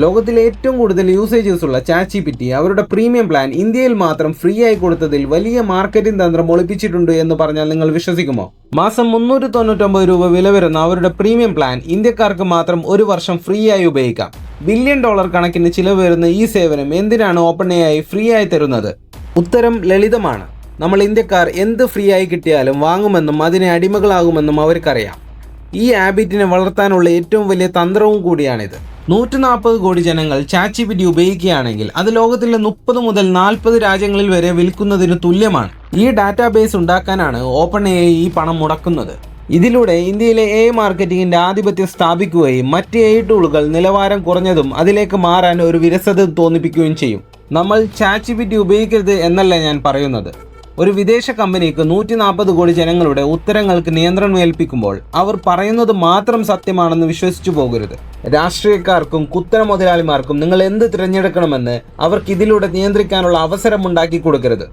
ലോകത്തിലെ ഏറ്റവും കൂടുതൽ യൂസേജസ് ഉള്ള ChatGPT അവരുടെ പ്രീമിയം പ്ലാൻ ഇന്ത്യയിൽ മാത്രം ഫ്രീ ആയി കൊടുത്തതിൽ വലിയ മാർക്കറ്റിംഗ് തന്ത്രം ഒളിപ്പിച്ചിട്ടുണ്ട് എന്ന് പറഞ്ഞാൽ നിങ്ങൾ വിശ്വസിക്കുമോ? മാസം 399 രൂപ വില വരുന്ന അവരുടെ പ്രീമിയം പ്ലാൻ ഇന്ത്യക്കാർക്ക് മാത്രം ഒരു വർഷം ഫ്രീ ആയി ഉപയോഗിക്കാം. $1 ബില്യൺ കണക്കിന് ചിലവ് വരുന്ന ഈ സേവനം എന്തിനാണ് OpenAI ഫ്രീ ആയി തരുന്നത്? ഉത്തരം ലളിതമാണ്. നമ്മൾ ഇന്ത്യക്കാർ എന്ത് ഫ്രീ ആയി കിട്ടിയാലും വാങ്ങുമെന്നും അതിനെ അടിമകളാകുമെന്നും അവർക്കറിയാം. ഈ ഹാബിറ്റിനെ വളർത്താനുള്ള ഏറ്റവും വലിയ തന്ത്രവും കൂടിയാണിത്. 140 കോടി ജനങ്ങൾ ChatGPT ഉപയോഗിക്കുകയാണെങ്കിൽ അത് ലോകത്തിലെ 30 മുതൽ 40 രാജ്യങ്ങളിൽ വരെ വിൽക്കുന്നതിന് തുല്യമാണ്. ഈ ഡാറ്റാബേസ് ഉണ്ടാക്കാനാണ് OpenAI ഈ പണം മുടക്കുന്നത്. ഇതിലൂടെ ഇന്ത്യയിലെ AI മാർക്കറ്റിംഗിന്റെ ആധിപത്യം സ്ഥാപിക്കുകയും മറ്റ് AI ടൂളുകൾ നിലവാരം കുറഞ്ഞതും അതിലേക്ക് മാറാൻ ഒരു വിരസത തോന്നിപ്പിക്കുകയും ചെയ്യും. നമ്മൾ ChatGPT ഉപയോഗിക്കരുത് എന്നല്ല ഞാൻ പറയുന്നത്. ഒരു വിദേശ കമ്പനിക്ക് 140 കോടി ജനങ്ങളുടെ ഉത്തരങ്ങൾക്ക് നിയന്ത്രണം ഏൽപ്പിക്കുമ്പോൾ അവർ പറയുന്നത് മാത്രം സത്യമാണെന്ന് വിശ്വസിച്ചു പോകരുത്. രാഷ്ട്രീയക്കാർക്കും കുത്തര മുതലാളിമാർക്കും നിങ്ങൾ എന്ത് തിരഞ്ഞെടുക്കണമെന്ന് അവർക്ക് ഇതിലൂടെ നിയന്ത്രിക്കാനുള്ള അവസരം ഉണ്ടാക്കി കൊടുക്കരുത്.